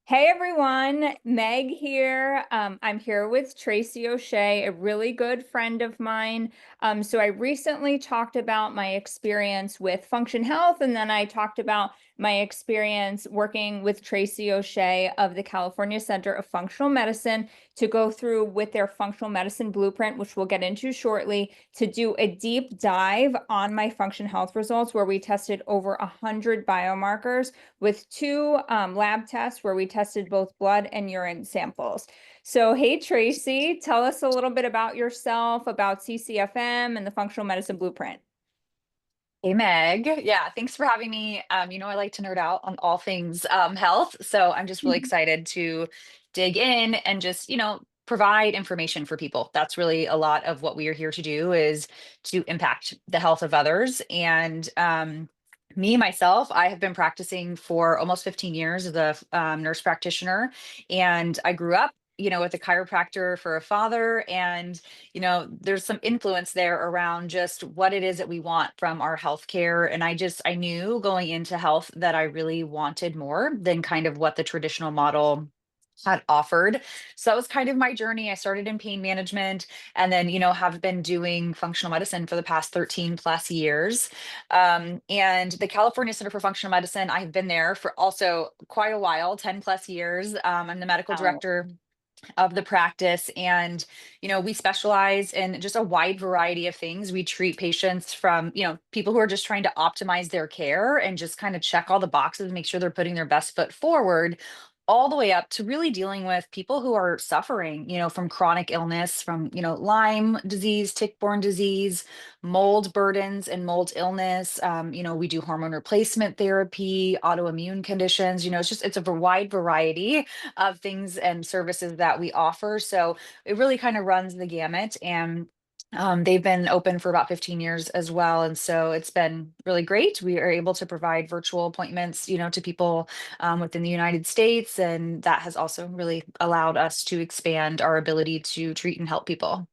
Hey everyone, Meg here. I'm here with Tracy O'Shea, a really good friend of mine. So I recently talked about my experience with Function Health, and then I talked about my experience working with Tracy O'Shea of the California Center of Functional Medicine to go through with their functional medicine blueprint, which we'll get into shortly, to do a deep dive on my Function Health results, where we tested over 100 biomarkers with two lab tests where we tested both blood and urine samples. So, hey, Tracy, tell us a little bit about yourself, about CCFM and the Functional Medicine Blueprint. Hey Meg. Yeah, thanks for having me. I like to nerd out on all things health. So I'm just really excited to dig in and just, provide information for people. That's really a lot of what we are here to do is to impact the health of others. And me, myself, I have been practicing for almost 15 years as a nurse practitioner. And I grew up, with a chiropractor for a father. And there's some influence there around just what it is that we want from our healthcare. And I knew going into health that I really wanted more than kind of what the traditional model had offered. So that was kind of my journey. I started in pain management and then, have been doing functional medicine for the past 13 plus years. And the California Center for Functional Medicine, I've been there for also quite a while, 10 plus years. I'm the medical Wow. director of the practice, and we specialize in just a wide variety of things. We treat patients from people who are just trying to optimize their care and just kind of check all the boxes, make sure they're putting their best foot forward, all the way up to really dealing with people who are suffering from chronic illness, from Lyme disease, tick-borne disease, mold burdens and mold illness. We do hormone replacement therapy, autoimmune conditions. It's a wide variety of things and services that we offer. So it really kind of runs the gamut. And they've been open for about 15 years as well. And so it's been really great. We are able to provide virtual appointments, to people within the United States. And that has also really allowed us to expand our ability to treat and help people.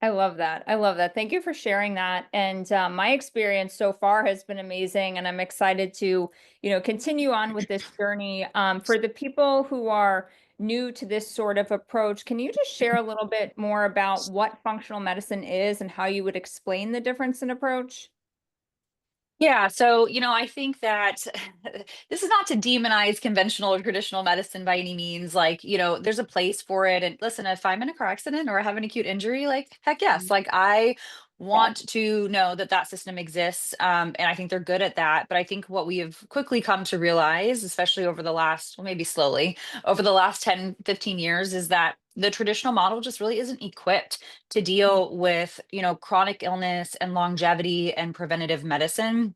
I love that. I love that. Thank you for sharing that. And my experience so far has been amazing, and I'm excited to, continue on with this journey. For the people who are new to this sort of approach, can you just share a little bit more about what functional medicine is and how you would explain the difference in approach? Yeah, so I think that this is not to demonize conventional or traditional medicine by any means. Like, there's a place for it. And listen, if I'm in a car accident or I have an acute injury, like, heck yes, like I Yeah. want to know that that system exists. And I think they're good at that. But I think what we have quickly come to realize, especially over the last, well, maybe slowly, over the last 10, 15 years, is that the traditional model just really isn't equipped to deal with chronic illness and longevity and preventative medicine.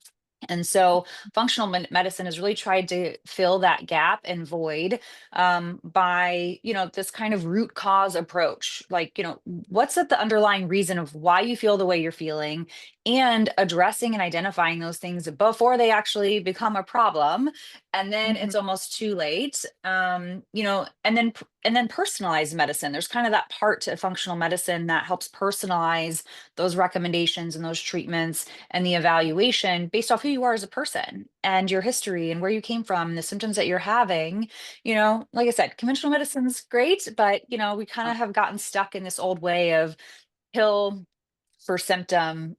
And so functional medicine has really tried to fill that gap and void by this kind of root cause approach. Like, what's at the underlying reason of why you feel the way you're feeling, and addressing and identifying those things before they actually become a problem. And then Mhm. it's almost too late. And then personalized medicine. There's kind of that part to functional medicine that helps personalize those recommendations and those treatments and the evaluation based off who you are as a person and your history and where you came from, the symptoms that you're having. Like I said, conventional medicine's great, but we kind of have gotten stuck in this old way of pill for symptom,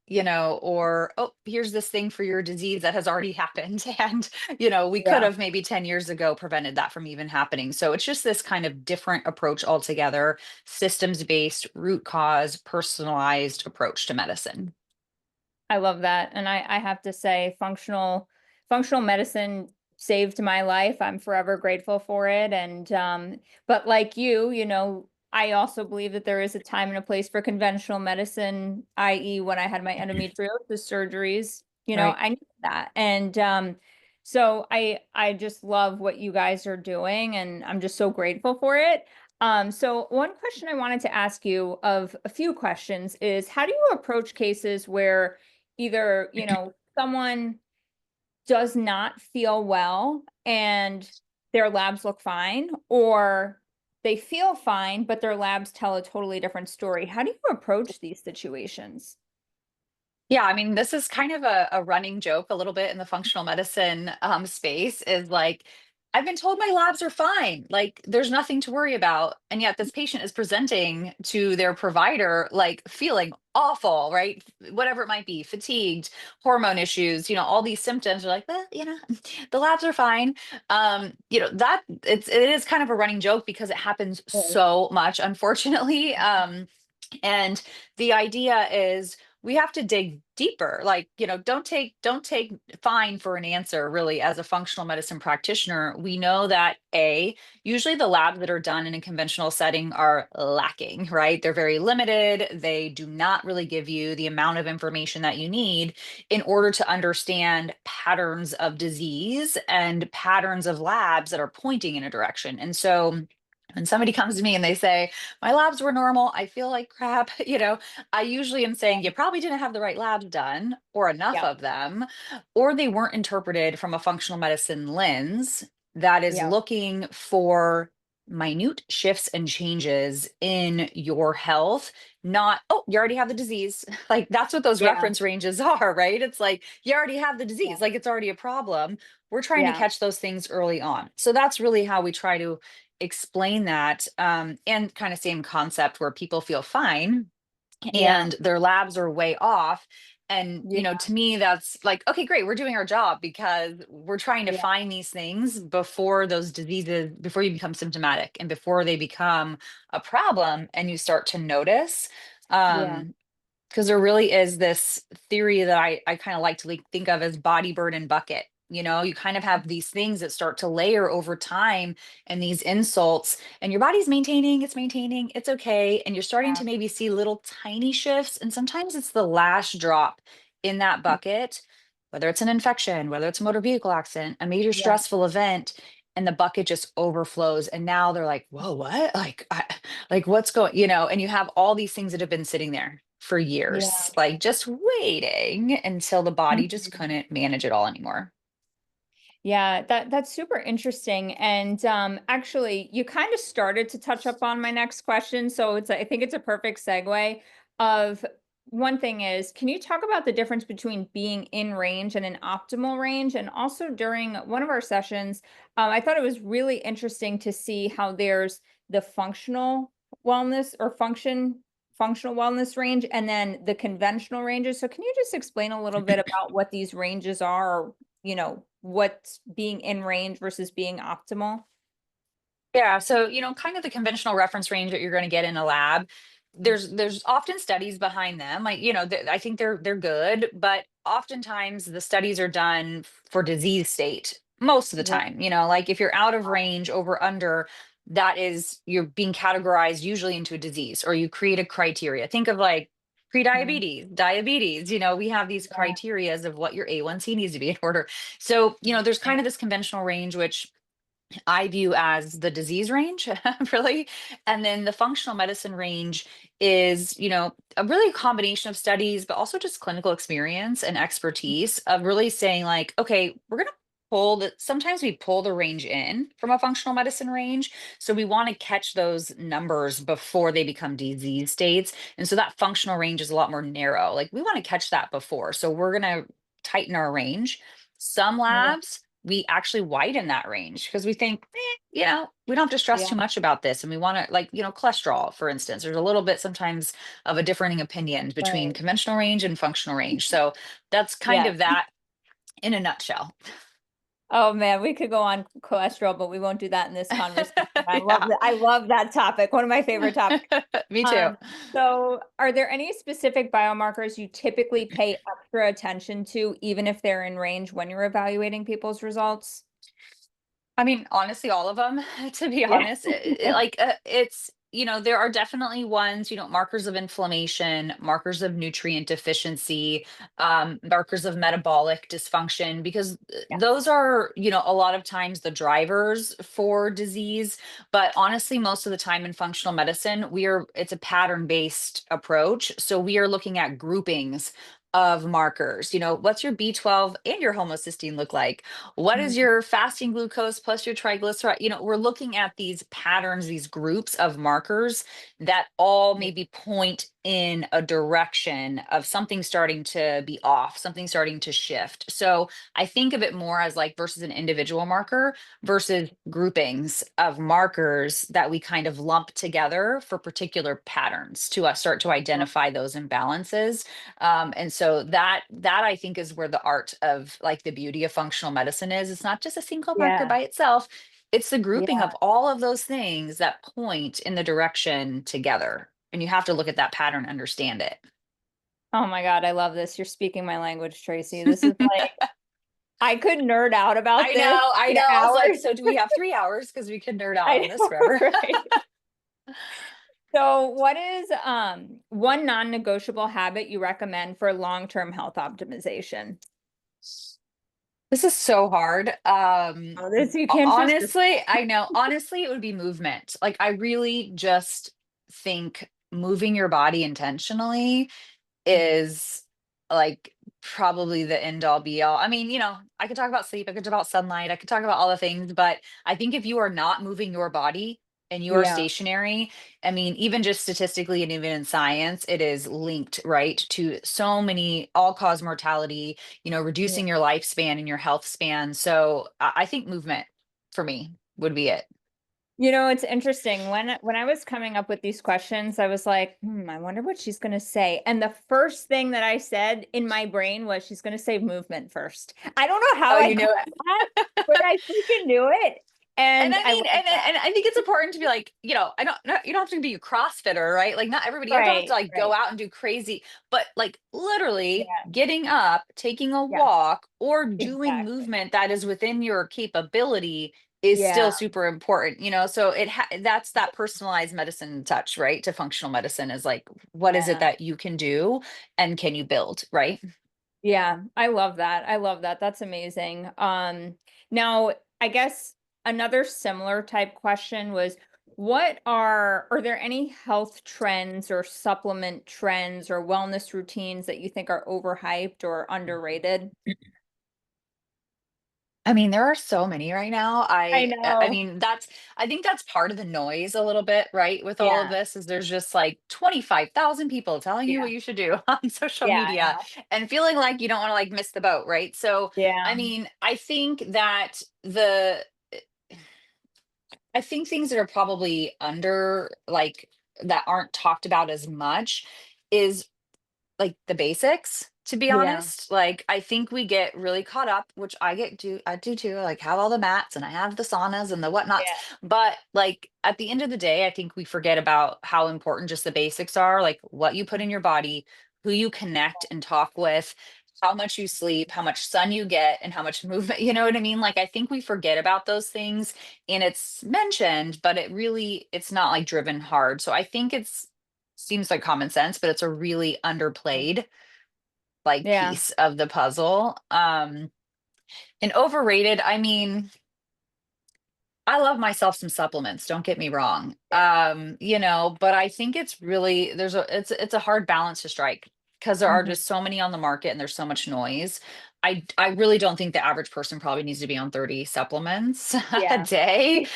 or, oh, here's this thing for your disease that has already happened. And, we could Yeah. have maybe 10 years ago prevented that from even happening. So it's just this kind of different approach altogether, systems based, root cause, personalized approach to medicine. I love that. And I have to say, functional medicine saved my life. I'm forever grateful for it. And but like you, I also believe that there is a time and a place for conventional medicine, i.e., when I had my endometriosis surgeries, Right. I need that. And so I just love what you guys are doing, and I'm just so grateful for it. So one question I wanted to ask you of a few questions is, how do you approach cases where either, someone does not feel well and their labs look fine, or they feel fine, but their labs tell a totally different story? How do you approach these situations? Yeah, I mean, this is kind of a running joke a little bit in the functional medicine space is like, I've been told my labs are fine. Like there's nothing to worry about. And yet this patient is presenting to their provider like feeling awful, right? Whatever it might be, fatigued, hormone issues, all these symptoms are like, well, the labs are fine. That it is kind of a running joke because it happens Right. so much, unfortunately. And the idea is we have to dig deeper. Like, don't take fine for an answer really as a functional medicine practitioner. We know that usually the labs that are done in a conventional setting are lacking, right? They're very limited. They do not really give you the amount of information that you need in order to understand patterns of disease and patterns of labs that are pointing in a direction. And so when somebody comes to me and they say, my labs were normal, I feel like crap, I usually am saying you probably didn't have the right labs done or enough Yeah. of them, or they weren't interpreted from a functional medicine lens that is Yeah. looking for minute shifts and changes in your health. Not, oh, you already have the disease. Like that's what those Yeah. reference ranges are, right? It's like you already have the Yeah. disease, like it's already a problem. We're trying to Yeah. catch those things early on. So that's really how we try to explain that, and kind of same concept where people feel fine Yeah. and their labs are way off. And Yeah. to me that's like, okay, great, we're doing our job because we're trying to Yeah. find these things before those diseases, before you become symptomatic and before they become a problem and you start to notice. Yeah. um because there really is this theory that I kind of like to think of as body, bird, and bucket. You kind of have these things that start to layer over time and these insults, and your body's maintaining, it's okay. And you're starting Yeah. to maybe see little tiny shifts. And sometimes it's the last drop in that bucket, whether it's an infection, whether it's a motor vehicle accident, a major Yeah. stressful event, and the bucket just overflows. And now they're like, whoa, what? Like what's going, and you have all these things that have been sitting there for Yeah. years, like just waiting until the body just Mhm. couldn't manage it all anymore. Yeah, that's super interesting. And actually, you kind of started to touch up on my next question, so I think it's a perfect segue. Of one thing is, can you talk about the difference between being in range and an optimal range? And also during one of our sessions, I thought it was really interesting to see how there's the functional wellness or functional wellness range and then the conventional ranges. So can you just explain a little bit about what these ranges are, or what's being in range versus being optimal? Yeah, so kind of the conventional reference range that you're going to get in a lab. Mm. There's often studies behind them. Like, I think they're good, but oftentimes the studies are done for disease state most of the Yeah. time. Like if you're out of range over under, that is you're being categorized usually into a disease, or you create a criteria. Think of like Mhm. pre-diabetes, diabetes. We have these Yeah. criterias of what your A1C needs to be in order. So, there's kind of this conventional range, which I view as the disease range, really. And then the functional medicine range is, a really combination of studies, but also just clinical experience and expertise of really saying, like, okay, we're going to sometimes we pull the range in from a functional medicine range. So we want to catch those numbers before they become disease states. And so that functional range is a lot more narrow. Like we want to catch that before. So we're going to tighten our range. Some Yeah. labs, we actually widen that range because we think, we don't have to stress Yeah. too much about this. And we want to, like, cholesterol, for instance, there's a little bit sometimes of a differing opinion between Right. conventional range and functional range. So that's kind Yeah. of that in a nutshell. Oh man, we could go on cholesterol, but we won't do that in this conversation. Yeah. I love that topic. One of my favorite topics. Me too. Um, so are there any specific biomarkers you typically pay extra attention to, even if they're in range when you're evaluating people's results? I mean, honestly, all of them, to be Yeah. honest, like it's, there are definitely ones, markers of inflammation, markers of nutrient deficiency, markers of metabolic dysfunction, because Yeah. those are, a lot of times the drivers for disease. But honestly, most of the time in functional medicine, it's a pattern-based approach. So we are looking at groupings of markers. What's your B12 and your homocysteine look like? What is Mhm. your fasting glucose plus your triglyceride? We're looking at these patterns, these groups of markers that all maybe point in a direction of something starting to be off, something starting to shift. So I think of it more as like versus an individual marker versus groupings of markers that we kind of lump together for particular patterns to start to identify those imbalances. And so that I think is where the art of like the beauty of functional medicine is. It's not just a single marker Yeah. by itself. It's the grouping Yeah. of all of those things that point in the direction together. And you have to look at that pattern, understand it. Oh my God, I love this. You're speaking my language, Tracy. This is like, I could nerd out about I this know, I in know. I was like, hours. so do we have 3 hours? Because we could nerd out I on this know, forever. right? So, what is one non-negotiable habit you recommend for long-term health optimization? This is so hard. Oh, this you can't choose this. Honestly, I know. Honestly, it would be movement. Like I really just think moving your body intentionally is like probably the end all be all. I mean, I could talk about sleep, I could talk about sunlight, I could talk about all the things, but I think if you are not moving your body and you are Yeah, stationary, I mean, even just statistically and even in science, it is linked, right, to so many all cause mortality, yeah. reducing your lifespan and your health span. So I think movement for me would be it. It's interesting. When I was coming up with these questions, I was like, I wonder what she's going to say. And the first thing that I said in my brain was she's going to say movement first. I don't know how Oh, I you got know, that, but I freaking knew it. and And I I mean, love that. and I think it's important to be like, I don't, you don't have to be a CrossFitter, right? Like, not everybody, you don't have to Right, like go right. out and do crazy, but like literally Yeah, getting up, taking a yes, walk, or doing exactly. movement that is within your capability is Yeah, still super important. So that's that personalized medicine touch, right? To functional medicine is like, what is it yeah. that you can do and can you build, right? Yeah, I love that. I love that. That's amazing. Now I guess another similar type question was are there any health trends or supplement trends or wellness routines that you think are overhyped or underrated? I mean, there are so many right now. I I know. mean, I think that's part of the noise a little bit, right? With all of Yeah, this is there's just like 25,000 people telling you yeah, what you should do on social yeah, I media know. and feeling like you don't want to like miss the boat, right? So, I Yeah, mean, I think things that are probably under like that aren't talked about as much is like the basics, to be yeah, honest. Like I think we get really caught up, which I do too. I like have all the mats and I have the saunas and the whatnots. yeah, But like at the end of the day, I think we forget about how important just the basics are, like what you put in your body, who you connect and talk with, how much you sleep, how much sun you get, and how much movement, you know what I mean? Like I think we forget about those things and it's mentioned, but it's not like driven hard. So I think it's seems like common sense, but it's a really underplayed like yeah, piece of the puzzle. And overrated, I mean, I love myself some supplements, don't get me wrong. yeah. But I think it's really it's a hard balance to strike because there are Mhm. just so many on the market and there's so much noise. I really don't think the average person probably needs to be on 30 supplements a Yeah. day.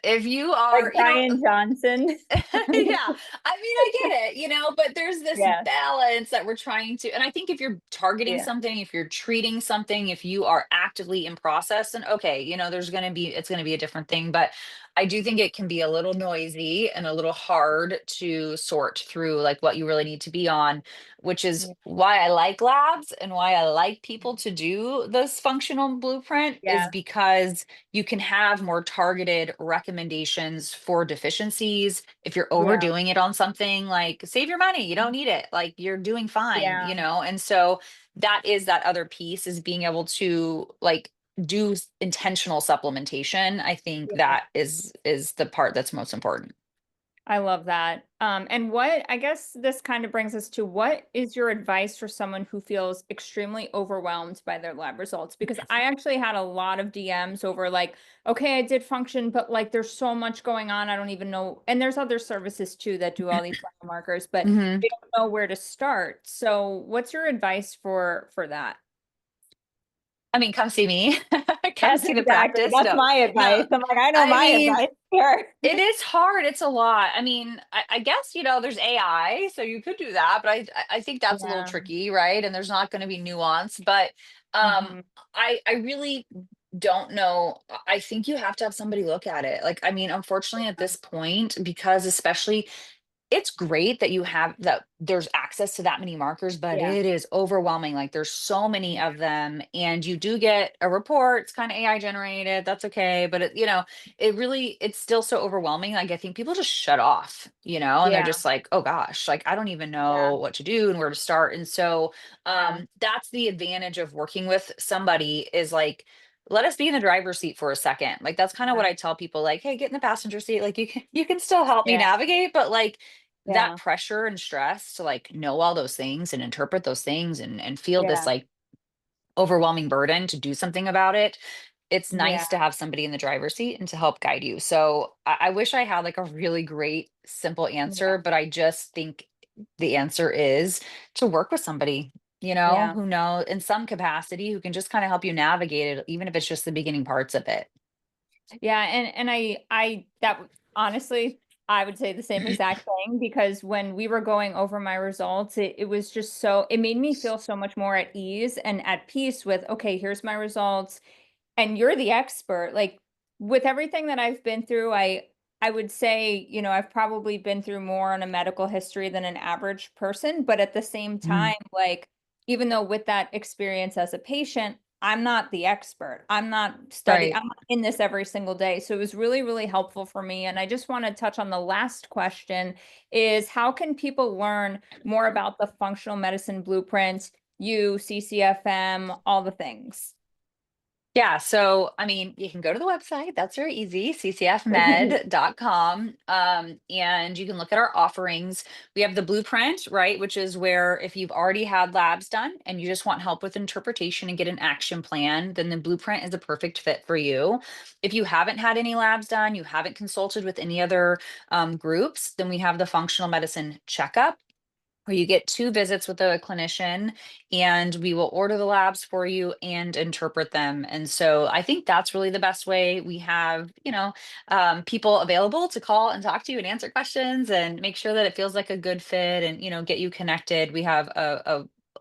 If you Like are, Brian Johnson. yeah, I mean, I get it, but there's this Yeah, balance that we're trying to, and I think if you're targeting yeah, something, if you're treating something, if you are actively in process, then okay, it's going to be a different thing. But I do think it can be a little noisy and a little hard to sort through like what you really need to be on, which is yeah, why I like labs and why I like people to do this functional blueprint is yeah, because you can have more targeted recommendations for deficiencies. If you're yeah, overdoing it on something, like save your money, you don't need it. Like you're doing fine, yeah, And so that is that other piece is being able to like do intentional supplementation. I think yeah. that is the part that's most important. I love that. And I guess this kind of brings us to what is your advice for someone who feels extremely overwhelmed by their lab results? Because I actually had a lot of DMs over like, okay, I did function, but like there's so much going on. I don't even know. And there's other services too that do all these biomarkers, but Mhm. they don't know where to start. So what's your advice for that? I mean, come see me. Come Yes, see the exactly. practice. That's No, my no. advice. I'm like, I know I my mean, advice. Sure. It is hard. It's a lot. I mean, I guess, there's AI, so you could do that, but I think that's a little Yeah. tricky, right? And there's not going to be nuance, but um Mhm. I really don't know. I think you have to have somebody look at it. Like, I mean, unfortunately at this point, because especially it's great that you have that there's access to that many markers, but Yeah. it is overwhelming. Like, there's so many of them, and you do get a report. It's kind of AI generated. That's okay. But it's still so overwhelming. Like, I think people just shut off, and they're Yeah. just like, oh gosh, like I don't even Yeah. know what to do and where to start. And so Yeah. that's the advantage of working with somebody, is like, let us be in the driver's seat for a second. Like, that's kind of what Yeah. I tell people, like, hey, get in the passenger seat. Like, you can still help me Yeah. navigate, but like that Yeah. pressure and stress to like know all those things and interpret those things and feel this Yeah. like overwhelming burden to do something about it. It's Yeah. nice to have somebody in the driver's seat and to help guide you. So I wish I had like a really great simple answer, Yeah. but I just think the answer is to work with somebody, Yeah. who know in some capacity, who can just kind of help you navigate it, even if it's just the beginning parts of it. Yeah, and honestly, I would say the same exact thing because when we were going over my results, it was just it made me feel so much more at ease and at peace with, okay, here's my results and you're the expert. Like with everything that I've been through, I would say, I've probably been through more on a medical history than an average person, but at the same time, Mhm. like even though with that experience as a patient, I'm not the expert. Right. I'm not in this every single day. So it was really, really helpful for me. And I just want to touch on the last question is how can people learn more about the functional medicine blueprint, you, CCFM, all the things? Yeah, so I mean, you can go to the website. That's very easy, ccfmed.com. And you can look at our offerings. We have the blueprint, right? Which is where if you've already had labs done and you just want help with interpretation and get an action plan, then the blueprint is a perfect fit for you. If you haven't had any labs done, you haven't consulted with any other groups, then we have the functional medicine checkup, where you get 2 visits with a clinician, and we will order the labs for you and interpret them. And so I think that's really the best way. We have, people available to call and talk to you and answer questions and make sure that it feels like a good fit, and, get you connected. We have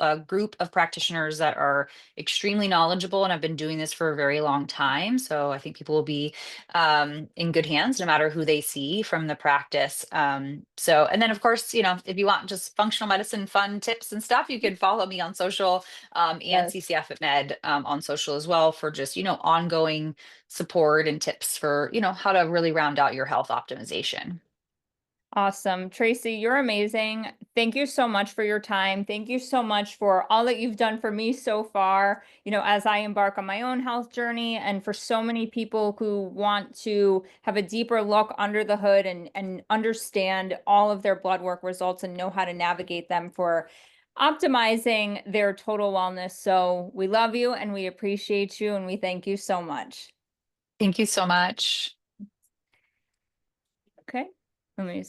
a group of practitioners that are extremely knowledgeable and have been doing this for a very long time. So I think people will be in good hands no matter who they see from the practice. So, and then of course, if you want just functional medicine fun tips and stuff, you can follow me on social, and Yes. CCF at Med on social as well, for just, ongoing support and tips for, how to really round out your health optimization. Awesome. Tracy, you're amazing. Thank you so much for your time. Thank you so much for all that you've done for me so far, as I embark on my own health journey, and for so many people who want to have a deeper look under the hood and understand all of their blood work results and know how to navigate them for optimizing their total wellness. So we love you and we appreciate you and we thank you so much. Thank you so much. Okay. Let me